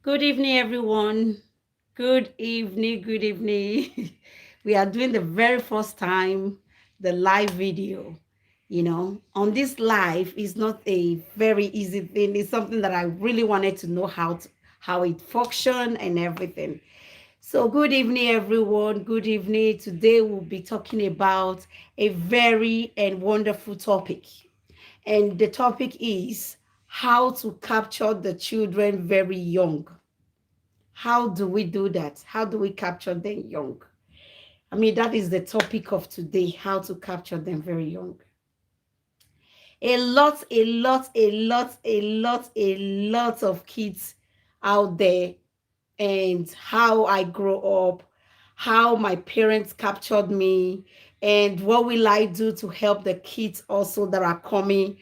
Good evening, everyone. Good evening. Good evening. We are doing the very first time the live video. On this live is not a very easy thing. It's something that I really wanted to know how it function and everything. So good evening, everyone. Good evening. Today we'll be talking about a very and wonderful topic. And the topic is how to capture the children very young. How do we do that? How do we capture them young? I mean, that is the topic of today, how to capture them very young. A lot of kids out there, and how I grew up, how my parents captured me, and what will I do to help the kids also that are coming.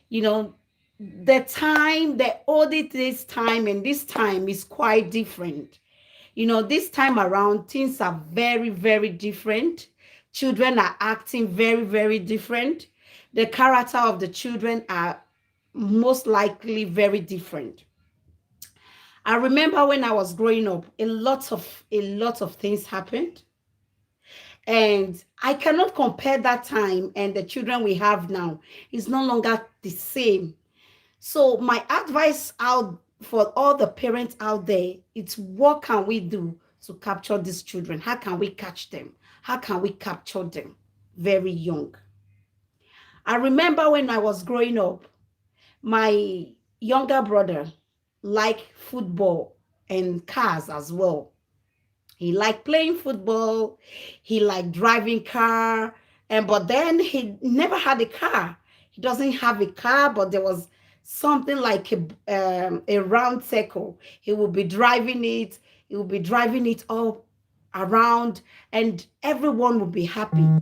You know, the older this time and this time is quite different. This time around, things are very, very different. Children are acting very, very different. The character of the children are most likely very different. I remember when I was growing up, a lot of things happened. And I cannot compare that time and the children we have now. It's no longer the same. So my advice out for all the parents out there, it's what can we do to capture these children? How can we catch them? How can we capture them very young? I remember when I was growing up, my younger brother liked football and cars as well. He liked playing football, he liked driving car, and but then he never had a car. He doesn't have a car, but there was something like a round circle. He will be driving it, he will be driving it all around, and everyone will be happy to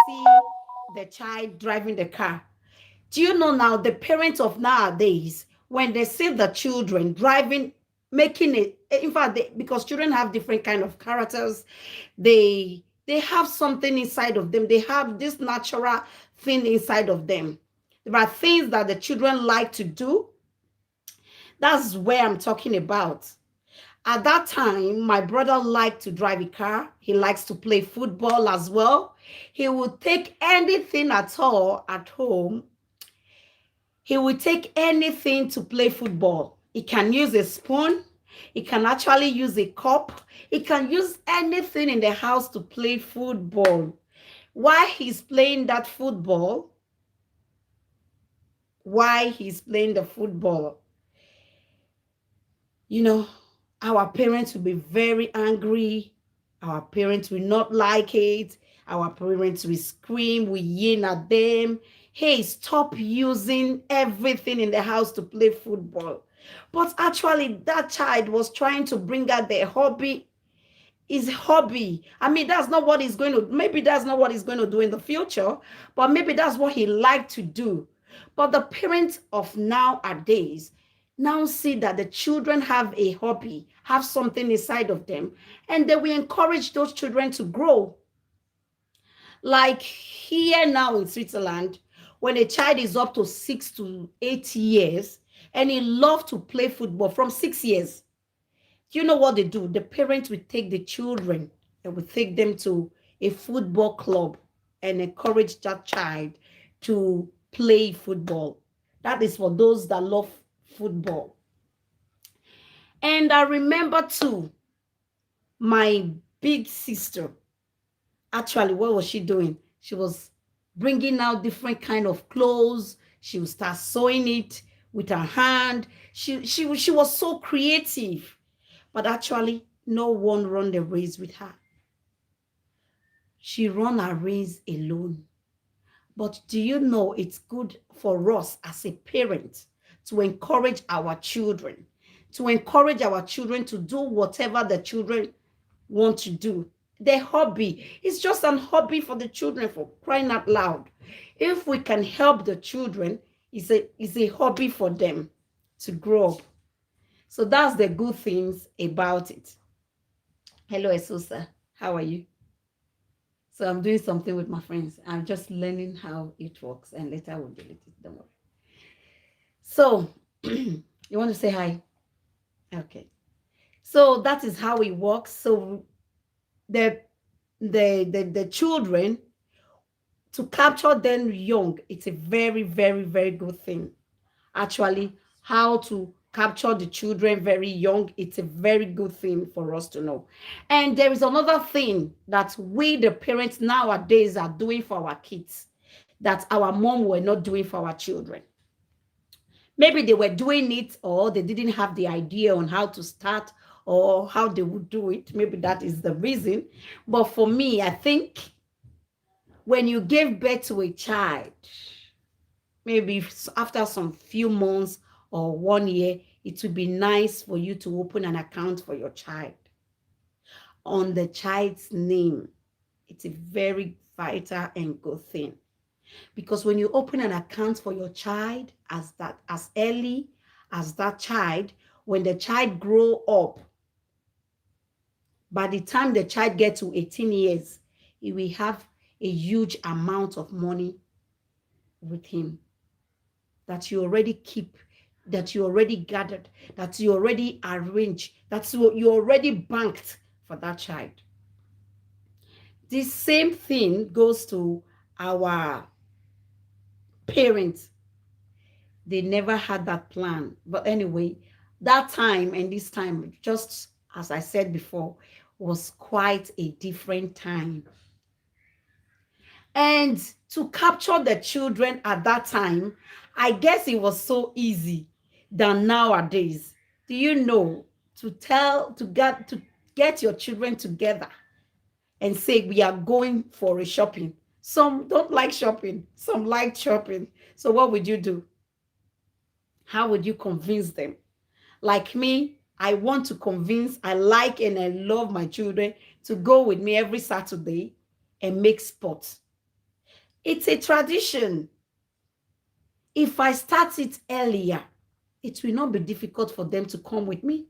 see the child driving the car. Do you know now the parents of nowadays, when they see the children driving, making it, in fact, because children have different kind of characters, they have something inside of them. They have this natural thing inside of them. There are things that the children like to do. That's where I'm talking about. At that time, my brother liked to drive a car. He likes to play football as well. He would take anything at all at home. He will take anything to play football. He can use a spoon. He can actually use a cup. He can use anything in the house to play football. While he's playing that football, while he's playing the football, you know, our parents will be very angry. Our parents will not like it. Our parents will scream, we yell at them. Hey, stop using everything in the house to play football. But actually, that child was trying to bring out their hobby, his hobby. I mean, that's not what he's going to, maybe that's not what he's going to do in the future, but maybe that's what he liked to do. But the parents of nowadays now see that the children have a hobby, have something inside of them, and they will encourage those children to grow. Like here now in Switzerland, when a child is up to 6 to 8 years and he loves to play football from 6 years, you know what they do? The parents will take the children and will take them to a football club and encourage that child to play football. That is for those that love football. And I remember too, my big sister, actually, what was she doing? She was bringing out different kind of clothes. She would start sewing it with her hand. She was so creative. But actually, no one ran the race with her. She ran her race alone. But do you know it's good for us as a parent to encourage our children, to do whatever the children want to do. The hobby is just an hobby for the children, for crying out loud. If we can help the children, it's a hobby for them to grow up. So that's the good things about it. Hello, Esusa. How are you? So I'm doing something with my friends. I'm just learning how it works, and later we'll delete it. Don't worry. So you want to say hi? Okay. So that is how it works. So the the children, to capture them young, it's a very, very, very good thing. Actually, how to capture the children very young, it's a very good thing for us to know. And there is another thing that we, the parents nowadays, are doing for our kids that our mom were not doing for our children. Maybe they were doing it, or they didn't have the idea on how to start or how they would do it. Maybe that is the reason. But for me, I think when you give birth to a child, maybe after some few months or 1 year, it would be nice for you to open an account for your child on the child's name. It's a very vital and good thing, because when you open an account for your child as early as that child, when the child grow up, by the time the child gets to 18 years, he will have a huge amount of money with him that you already keep, that you already gathered, that you already arranged, that you already banked for that child. This same thing goes to our parents. They never had that plan. But anyway, that time and this time, just as I said before, was quite a different time. And to capture the children at that time, I guess it was so easy than nowadays. Do you know, to get your children together and say we are going for a shopping? Some don't like shopping, some like shopping. So what would you do? How would you convince them? Like me, I want to convince, I like and I love my children to go with me every Saturday and make sports. It's a tradition. If I start it earlier, it will not be difficult for them to come with me.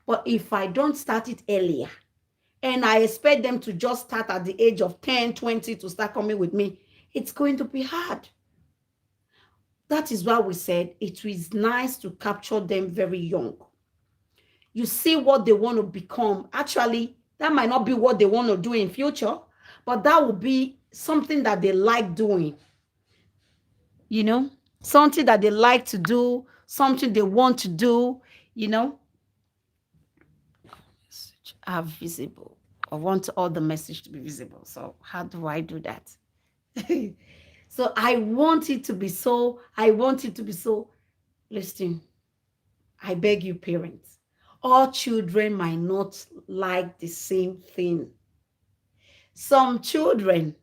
But if I don't start it earlier, and I expect them to just start at the age of 10, 20 to start coming with me, it's going to be hard. That is why we said it is nice to capture them very young. You see what they want to become. Actually, that might not be what they want to do in future, but that will be something that they like doing. You know, something that they like to do, something they want to do, you know. Are visible. I want all the message to be visible. So how do I do that? So I want it to be so, I want it to be so. Listen, I beg you, parents. All children might not like the same thing. Some children,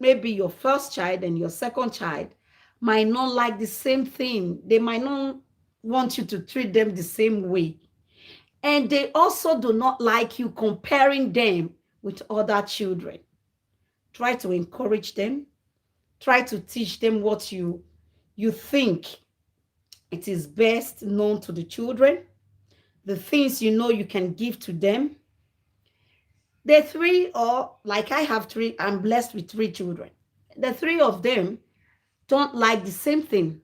maybe your first child and your second child, might not like the same thing. They might not want you to treat them the same way. And they also do not like you comparing them with other children. Try to encourage them. Try to teach them what you think it is best known to the children, the things you know you can give to them. The three, or like I have three, I'm blessed with three children. The three of them don't like the same thing.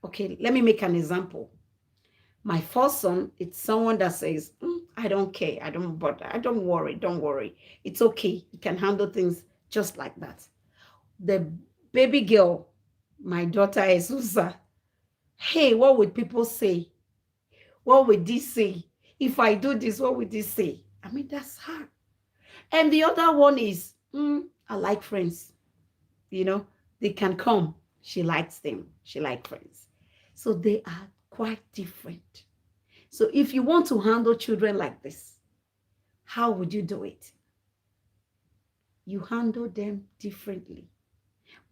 Okay, let me make an example. My first son, it's someone that says, I don't care, I don't bother, I don't worry, don't worry. It's okay, you can handle things just like that. The baby girl, my daughter Ezusa, hey, what would people say? What would this say? If I do this, what would this say? I mean, that's hard. And the other one is, I like friends. You know, they can come. She likes them. She likes friends. So they are quite different. So if you want to handle children like this, how would you do it? You handle them differently.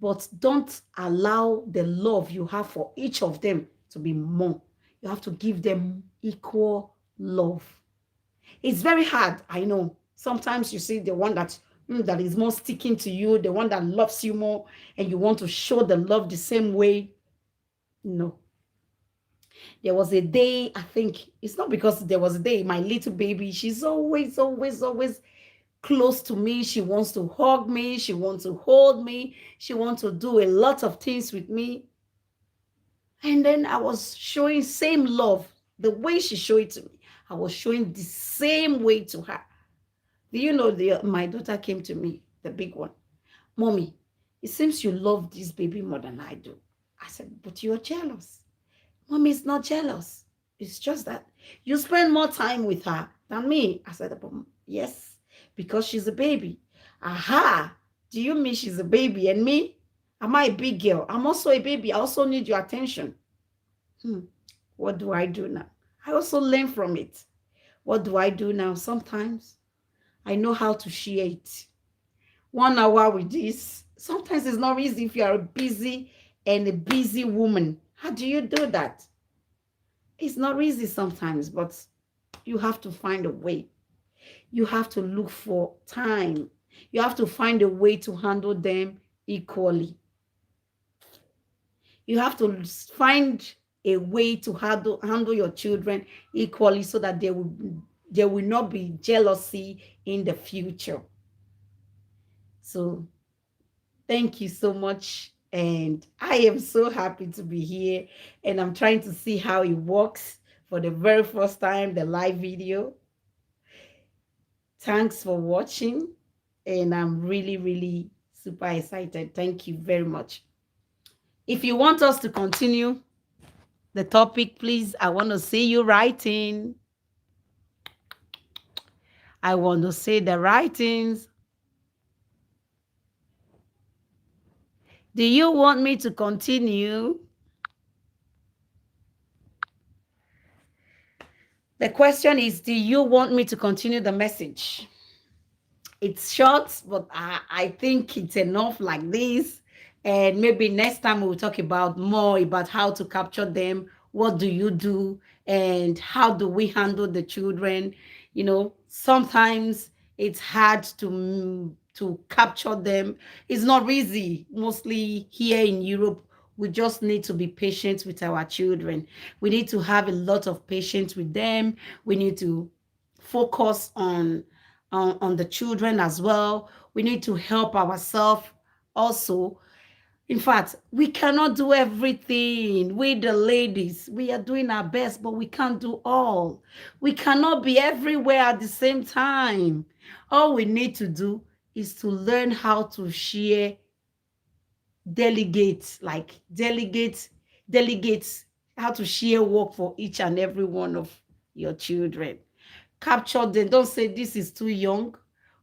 But don't allow the love you have for each of them to be more. You have to give them equal love. It's very hard, I know. Sometimes you see the one that is more sticking to you, the one that loves you more, and you want to show the love the same way. No. There was a day, I think, it's not because there was a day, my little baby, she's always, always, always close to me. She wants to hug me. She wants to hold me. She wants to do a lot of things with me. And then I was showing same love. The way she showed it to me, I was showing the same way to her. Do you know my daughter came to me, the big one. Mommy, it seems you love this baby more than I do. I said, but you're jealous. Mommy is not jealous. It's just that you spend more time with her than me. I said, yes, because she's a baby. Aha. Do you mean she's a baby and me? Am I a big girl? I'm also a baby. I also need your attention. What do I do now? I also learn from it. What do I do now? Sometimes I know how to share it. 1 hour with this. Sometimes it's not easy if you are a busy woman. How do you do that? It's not easy sometimes, but you have to find a way. You have to look for time. You have to find a way to handle them equally. You have to find a way to handle your children equally so that there will not be jealousy in the future. So thank you so much. And I am so happy to be here. And I'm trying to see how it works for the very first time, the live video. Thanks for watching. And I'm really, really super excited. Thank you very much. If you want us to continue the topic, please, I want to see you writing. I want to see the writings. Do you want me to continue? The question is, do you want me to continue the message? It's short, but I think it's enough like this. And maybe next time we'll talk about more about how to capture them. What do you do? And how do we handle the children? You know, sometimes it's hard to capture them. It's not easy. Mostly here in Europe, we just need to be patient with our children. We need to have a lot of patience with them. We need to focus on the children as well. We need to help ourselves also. In fact, we cannot do everything. We, the ladies, we are doing our best, but we can't do all. We cannot be everywhere at the same time. All we need to do is to learn how to share, delegate how to share work for each and every one of your children. Capture them. Don't say this is too young.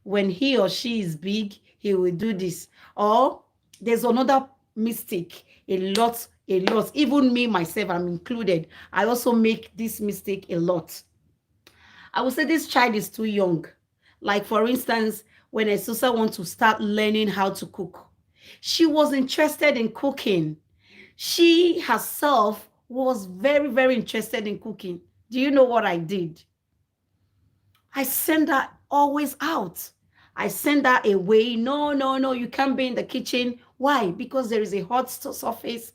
When he or she is big, he will do this. Or there's another mistake. A lot. Even me, myself, I'm included. I also make this mistake a lot. I would say this child is too young. Like, for instance, when Esusa wants to start learning how to cook, she was interested in cooking. She herself was very, very interested in cooking. Do you know what I did? I send her always out. I send her away. No, no, no, you can't be in the kitchen. Why? Because there is a hot surface.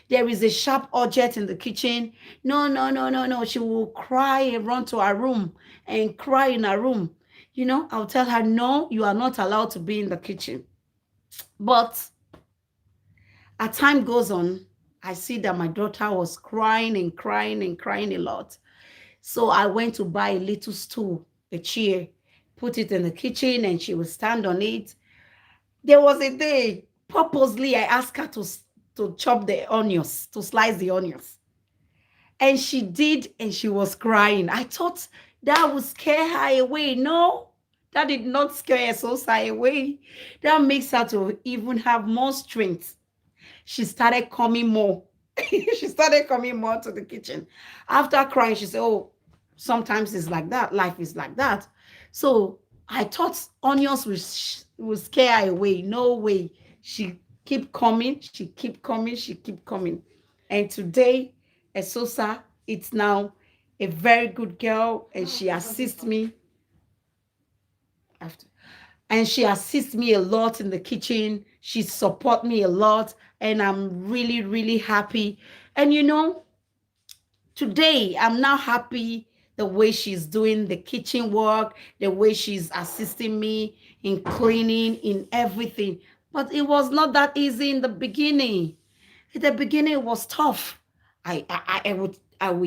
There is a sharp object in the kitchen. No, no, no, no, no. She will cry and run to her room and cry in her room. You know, I'll tell her, no, you are not allowed to be in the kitchen. But as time goes on, I see that my daughter was crying and crying and crying a lot. So I went to buy a little stool, a chair, put it in the kitchen, and she would stand on it. There was a day, purposely, I asked her to chop the onions, to slice the onions. And she did, and she was crying. I thought that would scare her away. No, that did not scare Sosa away. That makes her to even have more strength. She started coming more. She started coming more to the kitchen. After crying, she said, oh, sometimes it's like that. Life is like that. So I thought onions would scare her away. No way. She keep coming. She keep coming. She keep coming. And today, Esosa, it's now a very good girl, and she assists me after. And she assists me a lot in the kitchen. She supports me a lot, and I'm really, really happy. And you know, today I'm now happy the way she's doing the kitchen work, the way she's assisting me in cleaning, in everything. But it was not that easy in the beginning. In the beginning, it was tough. I would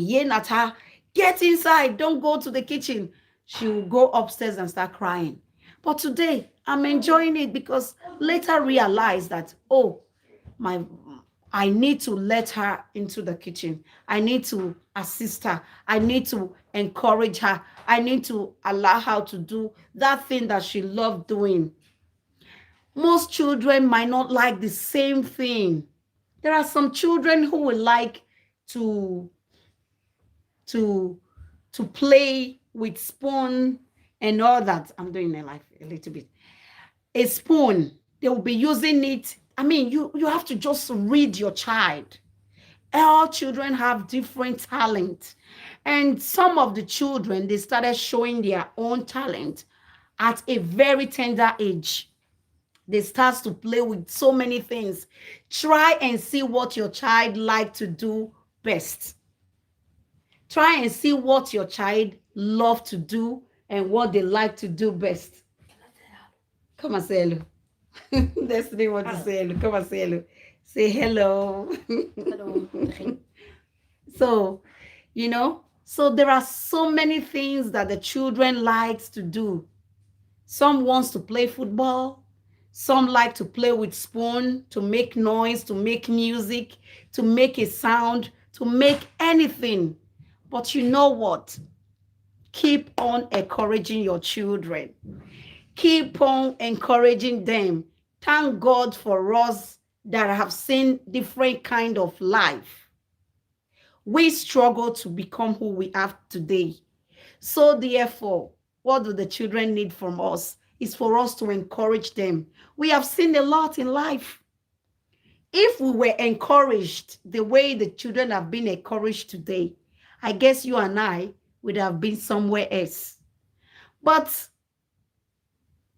yell at her, get inside, don't go to the kitchen. She will go upstairs and start crying. But today, I'm enjoying it because later realized that, oh, my I need to let her into the kitchen. I need to assist her. I need to encourage her. I need to allow her to do that thing that she loved doing. Most children might not like the same thing. There are some children who will like to to to play with spoon and all that. I'm doing it like a little bit. A spoon, they will be using it. I mean, you have to just read your child. All children have different talent. And some of the children, they started showing their own talent at a very tender age. They start to play with so many things. Try and see what your child like to do best. Try and see what your child love to do and what they like to do best. Come and say hello. Destiny wants to say hello. Come and say hello. Say hello. Hello. So, so there are so many things that the children likes to do. Some wants to play football. Some like to play with spoon, to make noise, to make music, to make a sound, to make anything. But you know what? Keep on encouraging your children. Keep on encouraging them. Thank God for us that have seen different kind of life. We struggle to become who we are today. So therefore, what do the children need from us? Is for us to encourage them. We have seen a lot in life. If we were encouraged the way the children have been encouraged today, I guess you and I would have been somewhere else. But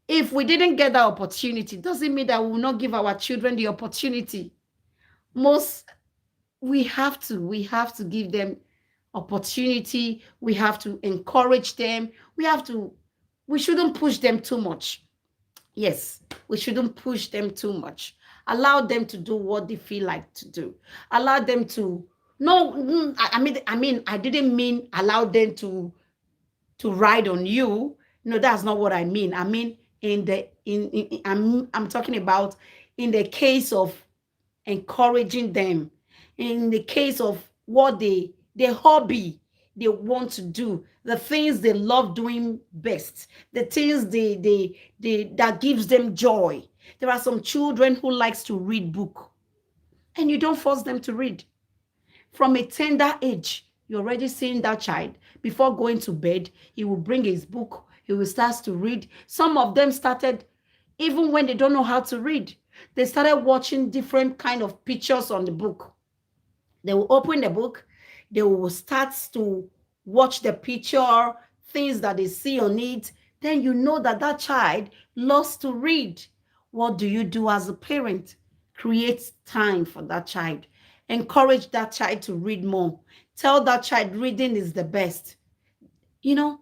if we didn't get that opportunity, doesn't mean that we will not give our children the opportunity. Most we have to give them opportunity. We have to encourage them. We shouldn't push them too much. Yes, we shouldn't push them too much. Allow them to do what they feel like to do. Allow them to no, I mean, I didn't mean allow them to ride on you. No, that's not what I mean. I mean, I'm talking about in the case of encouraging them, in the case of what the hobby they want to do, the things they love doing best, the things they that gives them joy. There are some children who likes to read book, and you don't force them to read. From a tender age, you're already seeing that child. Before going to bed, he will bring his book, he will start to read. Some of them started, even when they don't know how to read, they started watching different kind of pictures on the book. They will open the book, they will start to watch the picture, things that they see on it. Then you know that that child loves to read. What do you do as a parent? Create time for that child. Encourage that child to read more. Tell that child reading is the best. You know,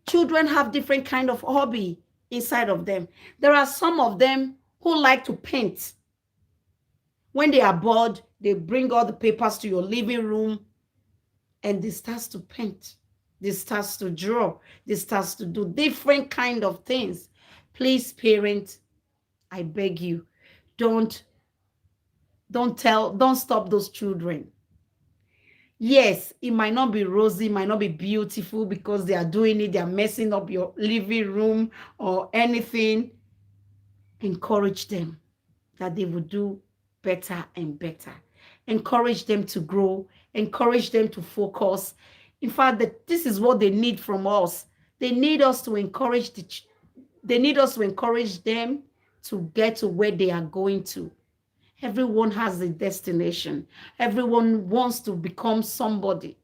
children have different kind of hobby inside of them. There are some of them who like to paint. When they are bored, they bring all the papers to your living room and they start to paint. They start to draw. They start to do different kind of things. Please, parents, I beg you, don't don't stop those children. Yes, it might not be rosy, might not be beautiful because they are doing it, they are messing up your living room or anything. Encourage them that they will do better and better. Encourage them to grow, encourage them to focus. In fact, this is what they need from us. They need us to encourage they need us to encourage them to get to where they are going to. Everyone has a destination. Everyone wants to become somebody.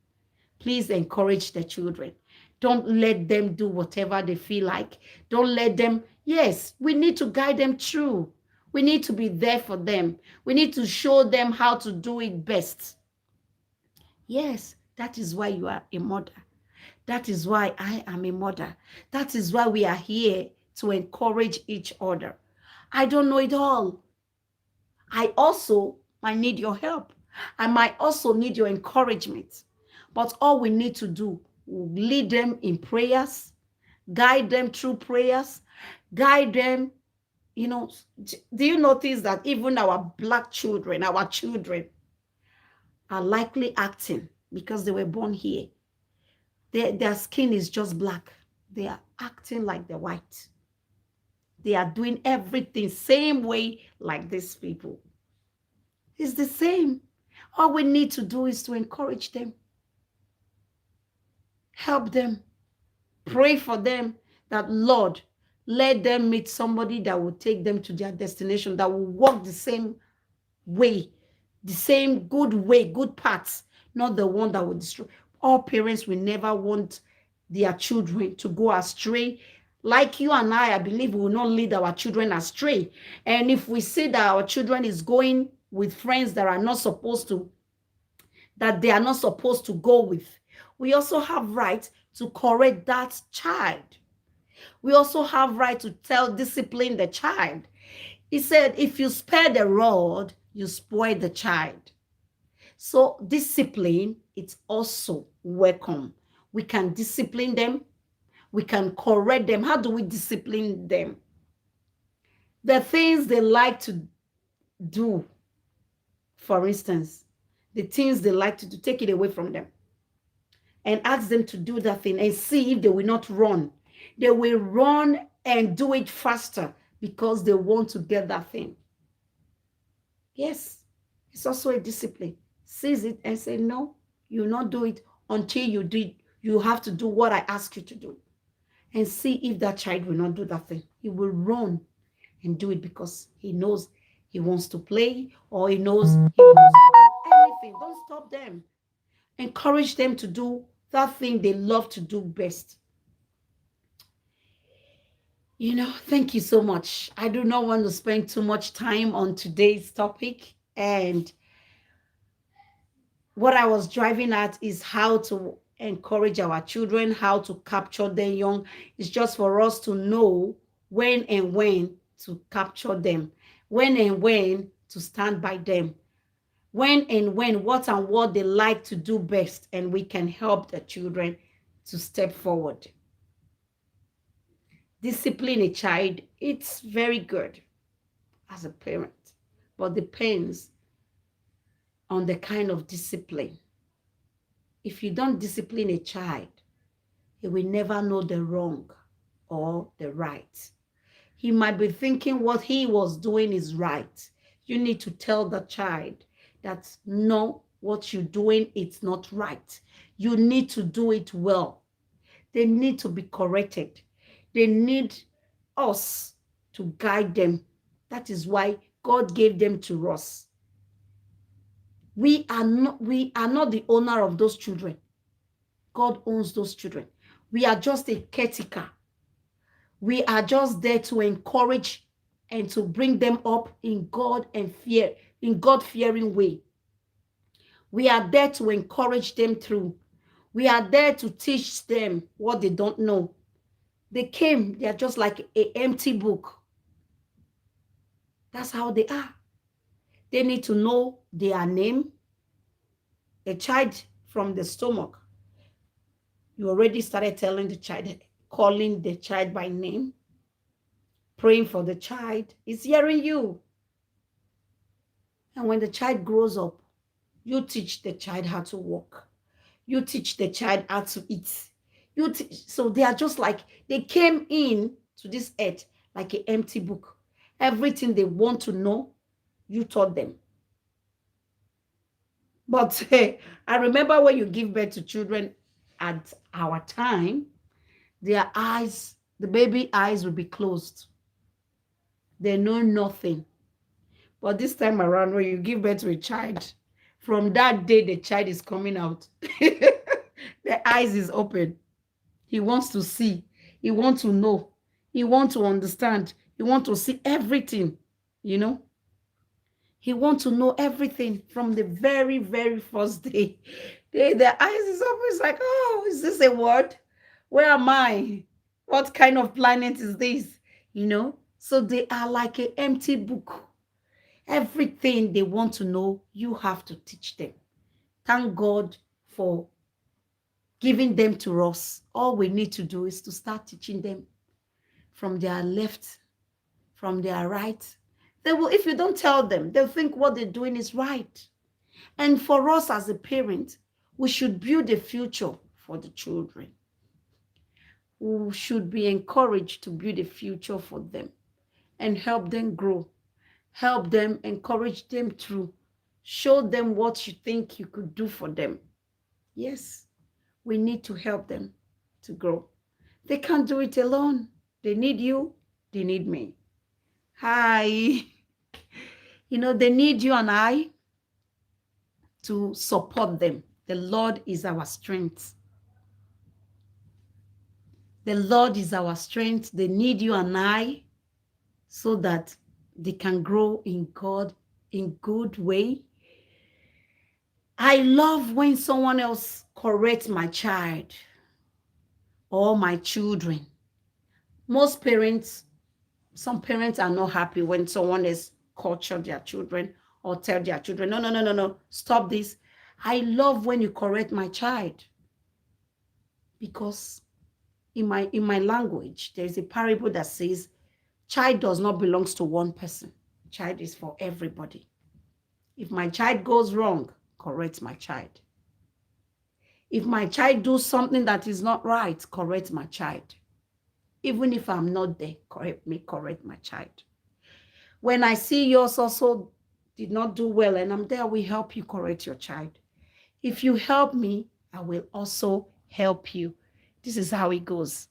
Please encourage the children. Don't let them do whatever they feel like. Don't let them, yes, we need to guide them through. We need to be there for them. We need to show them how to do it best. Yes, that is why you are a mother. That is why I am a mother. That is why we are here to encourage each other. I don't know it all. I also might need your help. I might also need your encouragement. But all we need to do, lead them in prayers, guide them through prayers, guide them. You know, do you notice that even our black children, our children, are likely acting because they were born here? Their skin is just black. They are acting like they're white. They are doing everything same way like these people. It's the same. All we need to do is to encourage them, help them, pray for them that, Lord, let them meet somebody that will take them to their destination, that will walk the same way, the same good way, good paths, not the one that will destroy. All parents will never want their children to go astray. Like you and I believe we will not lead our children astray. And if we see that our children is going with friends that they are not supposed to go with, we also have right to correct that child. We also have right to discipline the child. He said, if you spare the rod, you spoil the child. So discipline, it's also welcome. We can discipline them. We can correct them. How do we discipline them? The things they like to do, for instance, the things they like to do, take it away from them and ask them to do that thing and see if they will not run. They will run and do it faster because they want to get that thing. Yes, it's also a discipline. Seize it and say, no, you will not do it until you do it. You have to do what I ask you to do. And see if that child will not do that thing. He will run and do it because he knows he wants to play, or he knows he wants to do anything. Don't stop them. Encourage them to do that thing they love to do best. Thank you so much. I do not want to spend too much time on today's topic. And what I was driving at is how to encourage our children, how to capture them young. It's just for us to know when and when to capture them, when and when to stand by them, when and when, what and what they like to do best, and we can help the children to step forward. Discipline a child, it's very good as a parent, but depends on the kind of discipline. If you don't discipline a child, he will never know the wrong or the right. He might be thinking what he was doing is right. You need to tell the child that, no, what you're doing, it's not right. You need to do it well. They need to be corrected. They need us to guide them. That is why God gave them to us. We are not the owner of those children. God owns those children. We are just a caretaker. We are just there to encourage and to bring them up in God and fear, in God-fearing way. We are there to encourage them through. We are there to teach them what they don't know. They are just like an empty book. That's how they are. They need to know their name. A child from the stomach, you already started telling the child, calling the child by name, praying for the child. It's hearing you. And when the child grows up, you teach the child how to walk. You teach the child how to eat. So they are just like, they came in to this earth like an empty book. Everything they want to know, you taught them. But I remember when you give birth to children at our time, their eyes, the baby eyes will be closed. They know nothing. But this time around, when you give birth to a child, from that day the child is coming out. The eyes is open. He wants to see. He wants to know. He wants to understand. He wants to see everything, He wants to know everything from the very, very first day. Their eyes is always like, oh, is this a word? Where am I? What kind of planet is this? So they are like an empty book. Everything they want to know, you have to teach them. Thank God for giving them to us. All we need to do is to start teaching them from their left, from their right. They will, if you don't tell them, they'll think what they're doing is right. And for us as a parent, we should build a future for the children. We should be encouraged to build a future for them and help them grow. Help them, encourage them through. Show them what you think you could do for them. Yes, we need to help them to grow. They can't do it alone. They need you. They need me. Hi. They need you and I to support them. The Lord is our strength. The Lord is our strength. They need you and I so that they can grow in God in good way. I love when someone else corrects my child or my children. Most parents, some parents are not happy when someone is culture their children or tell their children, no, no, no, no, no, stop this. I love when you correct my child because in my language, there's a parable that says, child does not belong to one person. Child is for everybody. If my child goes wrong, correct my child. If my child does something that is not right, correct my child. Even if I'm not there, correct my child. When I see yours also did not do well and I'm there, we help you correct your child. If you help me, I will also help you. This is how it goes.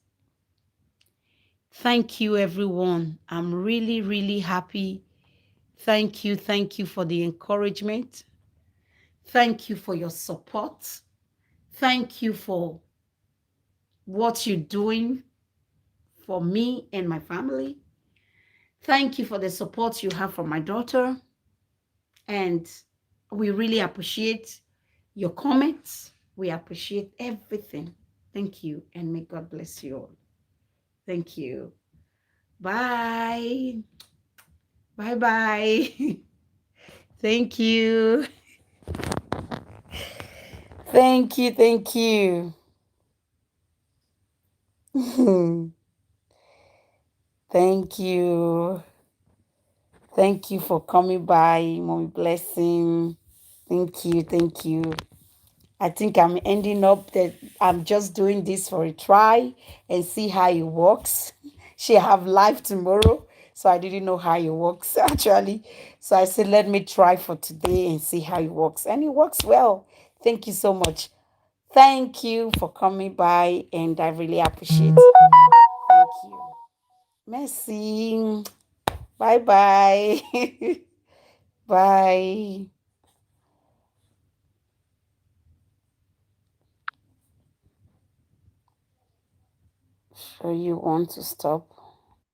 Thank you, everyone. I'm really, really happy. Thank you for the encouragement. Thank you for your support. Thank you for what you're doing for me and my family. Thank you for the support you have from my daughter. And we really appreciate your comments. We appreciate everything. Thank you. And may God bless you all. Thank you. Bye. Bye bye. Thank you. Thank you. Thank you. Thank you. Thank you for coming by, Mommy Blessing. Thank you. Thank you. I think I'm ending up that I'm just doing this for a try and see how it works. She have live tomorrow, so I didn't know how it works actually. So I said, let me try for today and see how it works. And it works well. Thank you so much. Thank you for coming by, and I really appreciate it. Thank you. Merci. Bye bye. Bye. So you want to stop?